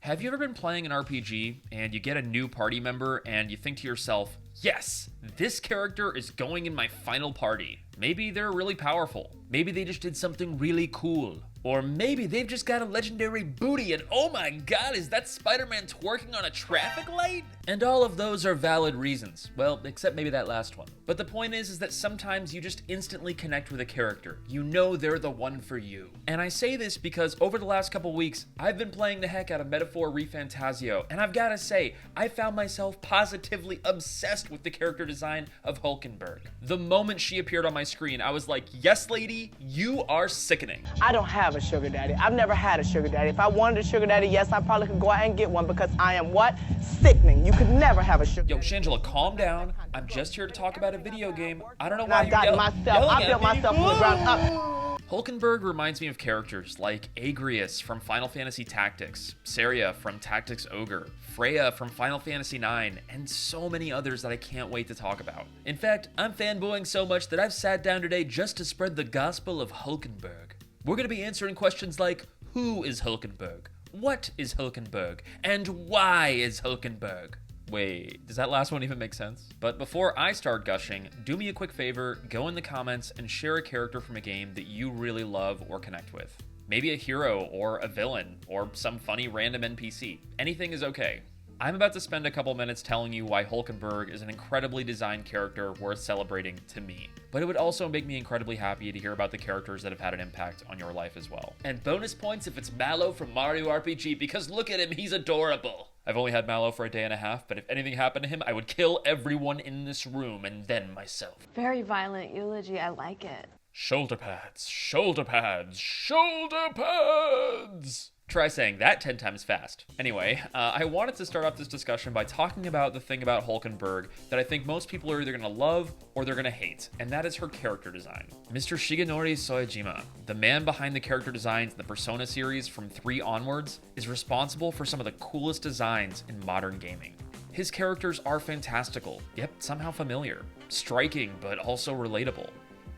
Have you ever been playing an RPG and you get a new party member and you think to yourself, yes, this character is going in my final party. Maybe they're really powerful. Maybe they just did something really cool. Or maybe they've just got a legendary booty and oh my god, is that Spider-Man twerking on a traffic light? And all of those are valid reasons. Well, except maybe that last one. But the point is that sometimes you just instantly connect with a character. You know they're the one for you. And I say this because over the last couple weeks, I've been playing the heck out of Metaphor ReFantazio, and I've gotta say, I found myself positively obsessed with the character design of Hulkenberg. The moment she appeared on my screen, I was like, yes lady, you are sickening. I don't have a sugar daddy. I've never had a sugar daddy. If I wanted a sugar daddy, yes, I probably could go out and get one because I am what? Sickening. You could never have a sugar daddy. Yo, Shangela, calm down. I'm just here to talk about a video game. I don't know why I got myself. I built myself from the ground up. Hulkenberg reminds me of characters like Agrias from Final Fantasy Tactics, Cerya from Tactics Ogre, Freya from Final Fantasy IX, and so many others that I can't wait to talk about. In fact, I'm fanboying so much that I've sat down today just to spread the gospel of Hulkenberg. We're going to be answering questions like, who is Hulkenberg? What is Hulkenberg? And why is Hulkenberg? Wait, does that last one even make sense? But before I start gushing, do me a quick favor, go in the comments and share a character from a game that you really love or connect with. Maybe a hero or a villain or some funny random NPC. Anything is okay. I'm about to spend a couple minutes telling you why Hulkenberg is an incredibly designed character worth celebrating to me. But it would also make me incredibly happy to hear about the characters that have had an impact on your life as well. And bonus points if it's Mallow from Mario RPG, because look at him, he's adorable. I've only had Mallow for a day and a half, but if anything happened to him, I would kill everyone in this room and then myself. Very violent eulogy, I like it. Shoulder pads, shoulder pads, shoulder pads! Try saying that 10 times fast. Anyway, I wanted to start off this discussion by talking about the thing about Hulkenberg that I think most people are either gonna love or they're gonna hate, and that is her character design. Mr. Shigenori Soejima, the man behind the character designs in the Persona series from 3 onwards, is responsible for some of the coolest designs in modern gaming. His characters are fantastical, yet somehow familiar, striking but also relatable.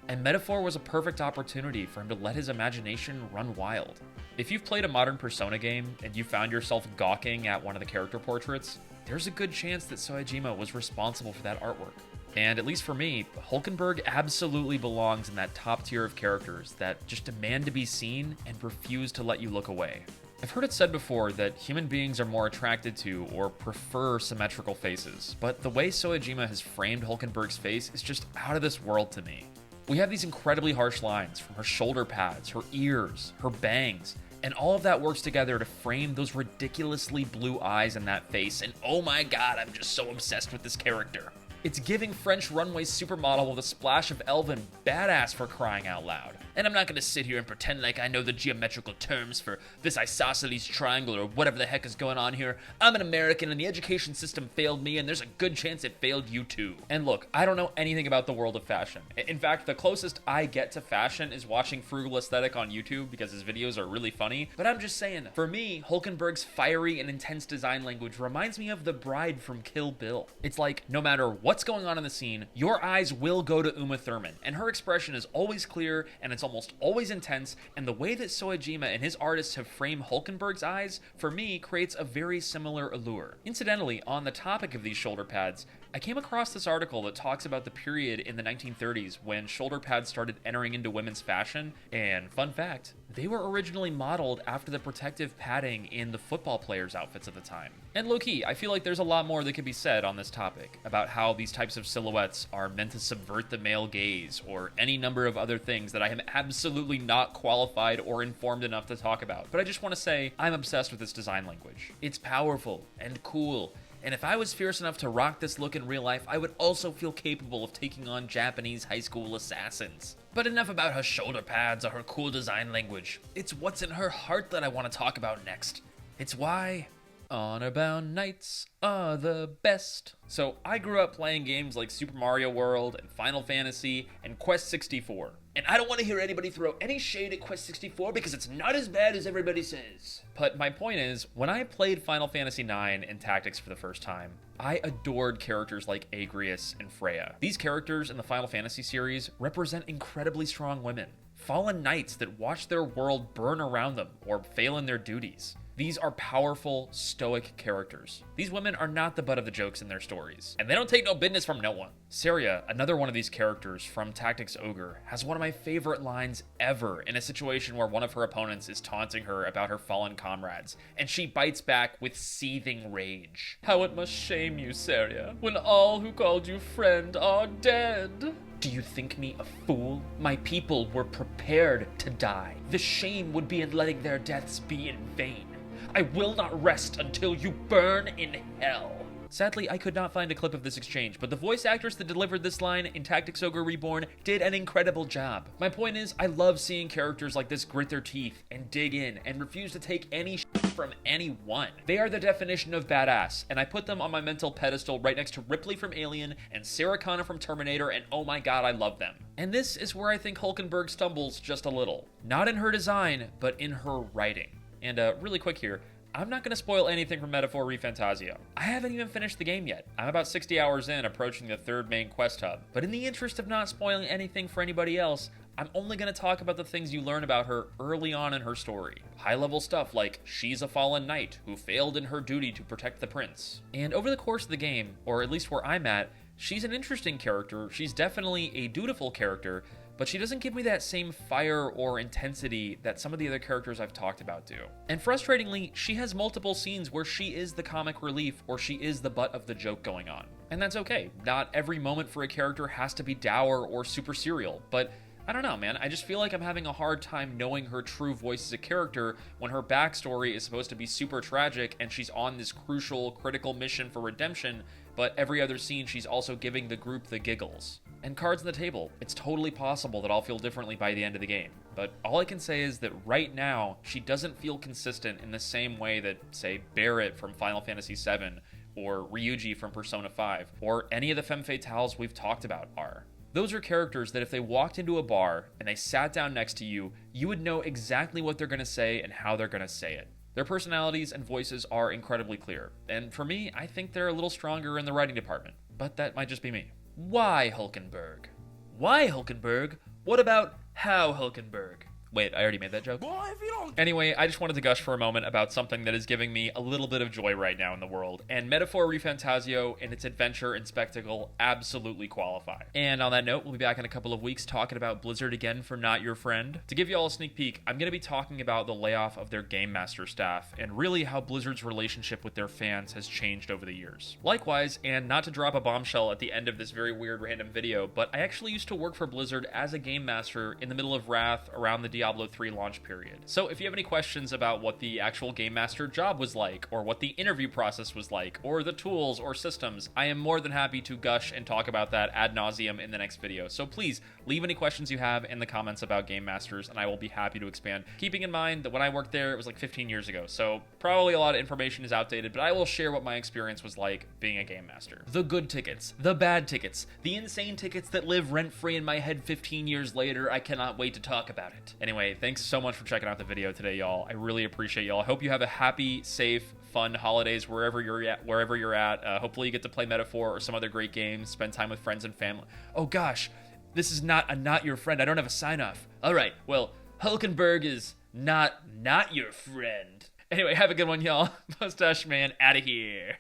And Metaphor was a perfect opportunity for him to let his imagination run wild. If you've played a modern Persona game and you found yourself gawking at one of the character portraits, there's a good chance that Soejima was responsible for that artwork. And at least for me, Hulkenberg absolutely belongs in that top tier of characters that just demand to be seen and refuse to let you look away. I've heard it said before that human beings are more attracted to or prefer symmetrical faces, but the way Soejima has framed Hulkenberg's face is just out of this world to me. We have these incredibly harsh lines from her shoulder pads, her ears, her bangs, and all of that works together to frame those ridiculously blue eyes in that face, and oh my god, I'm just so obsessed with this character. It's giving French runway supermodel with a splash of elven badass, for crying out loud. And I'm not gonna sit here and pretend like I know the geometrical terms for this isosceles triangle or whatever the heck is going on here. I'm an American and the education system failed me, and there's a good chance it failed you too. And look, I don't know anything about the world of fashion. In fact, the closest I get to fashion is watching Frugal Aesthetic on YouTube because his videos are really funny. But I'm just saying, for me, Hulkenberg's fiery and intense design language reminds me of the bride from Kill Bill. It's like, no matter what's going on in the scene, your eyes will go to Uma Thurman, and her expression is always clear and it's almost always intense, and the way that Soejima and his artists have framed Hulkenberg's eyes, for me, creates a very similar allure. Incidentally, on the topic of these shoulder pads, I came across this article that talks about the period in the 1930s when shoulder pads started entering into women's fashion, and fun fact, they were originally modeled after the protective padding in the football players' outfits at the time. And low-key, I feel like there's a lot more that could be said on this topic, about how these types of silhouettes are meant to subvert the male gaze, or any number of other things that I am absolutely not qualified or informed enough to talk about. But I just want to say, I'm obsessed with this design language. It's powerful and cool. And if I was fierce enough to rock this look in real life, I would also feel capable of taking on Japanese high school assassins. But enough about her shoulder pads or her cool design language. It's what's in her heart that I want to talk about next. It's why Honorbound nights are the best. So I grew up playing games like Super Mario World and Final Fantasy and Quest 64. And I don't want to hear anybody throw any shade at Quest 64 because it's not as bad as everybody says. But my point is, when I played Final Fantasy IX and Tactics for the first time, I adored characters like Agrias and Freya. These characters in the Final Fantasy series represent incredibly strong women, fallen knights that watch their world burn around them or fail in their duties. These are powerful, stoic characters. These women are not the butt of the jokes in their stories, and they don't take no business from no one. Cerya, another one of these characters from Tactics Ogre, has one of my favorite lines ever in a situation where one of her opponents is taunting her about her fallen comrades, and she bites back with seething rage. How it must shame you, Cerya, when all who called you friend are dead. Do you think me a fool? My people were prepared to die. The shame would be in letting their deaths be in vain. I will not rest until you burn in hell. Sadly, I could not find a clip of this exchange, but the voice actress that delivered this line in Tactics Ogre Reborn did an incredible job. My point is, I love seeing characters like this grit their teeth and dig in and refuse to take any shit from anyone. They are the definition of badass, and I put them on my mental pedestal right next to Ripley from Alien and Sarah Connor from Terminator, and oh my god, I love them. And this is where I think Hulkenberg stumbles just a little. Not in her design, but in her writing. And really quick here, I'm not going to spoil anything from Metaphor ReFantazio. I haven't even finished the game yet. I'm about 60 hours in, approaching the third main quest hub. But in the interest of not spoiling anything for anybody else, I'm only going to talk about the things you learn about her early on in her story. High-level stuff like she's a fallen knight who failed in her duty to protect the prince. And over the course of the game, or at least where I'm at, she's an interesting character. She's definitely a dutiful character, but she doesn't give me that same fire or intensity that some of the other characters I've talked about do. And frustratingly, she has multiple scenes where she is the comic relief or she is the butt of the joke going on. And that's okay. Not every moment for a character has to be dour or super serial, but I don't know, man. I just feel like I'm having a hard time knowing her true voice as a character when her backstory is supposed to be super tragic and she's on this crucial, critical mission for redemption, but every other scene she's also giving the group the giggles. And cards on the table, it's totally possible that I'll feel differently by the end of the game. But all I can say is that right now, she doesn't feel consistent in the same way that, say, Barrett from Final Fantasy VII, or Ryuji from Persona 5, or any of the femme fatales we've talked about are. Those are characters that if they walked into a bar and they sat down next to you, you would know exactly what they're going to say and how they're going to say it. Their personalities and voices are incredibly clear, and for me, I think they're a little stronger in the writing department, but that might just be me. Why Hulkenberg? Why Hulkenberg? What about how Hulkenberg? Wait, I already made that joke? Boy, if you don't... Anyway, I just wanted to gush for a moment about something that is giving me a little bit of joy right now in the world, and Metaphor ReFantazio and its adventure and spectacle absolutely qualify. And on that note, we'll be back in a couple of weeks talking about Blizzard again for Not Your Friend. To give you all a sneak peek, I'm going to be talking about the layoff of their Game Master staff, and really how Blizzard's relationship with their fans has changed over the years. Likewise, and not to drop a bombshell at the end of this very weird random video, but I actually used to work for Blizzard as a Game Master in the middle of Wrath around the Diablo 3 launch period. So if you have any questions about what the actual Game Master job was like, or what the interview process was like, or the tools or systems, I am more than happy to gush and talk about that ad nauseum in the next video. So please leave any questions you have in the comments about Game Masters, and I will be happy to expand. Keeping in mind that when I worked there, it was like 15 years ago, so probably a lot of information is outdated, but I will share what my experience was like being a Game Master. The good tickets, the bad tickets, the insane tickets that live rent-free in my head 15 years later. I cannot wait to talk about it. Anyway, thanks so much for checking out the video today, y'all. I really appreciate y'all. I hope you have a happy, safe, fun holidays wherever you're at. Hopefully you get to play Metaphor or some other great games, spend time with friends and family. Oh gosh, this is not your friend. I don't have a sign-off. All right, well, Hulkenberg is not your friend. Anyway, have a good one, y'all. Mustache Man, out of here.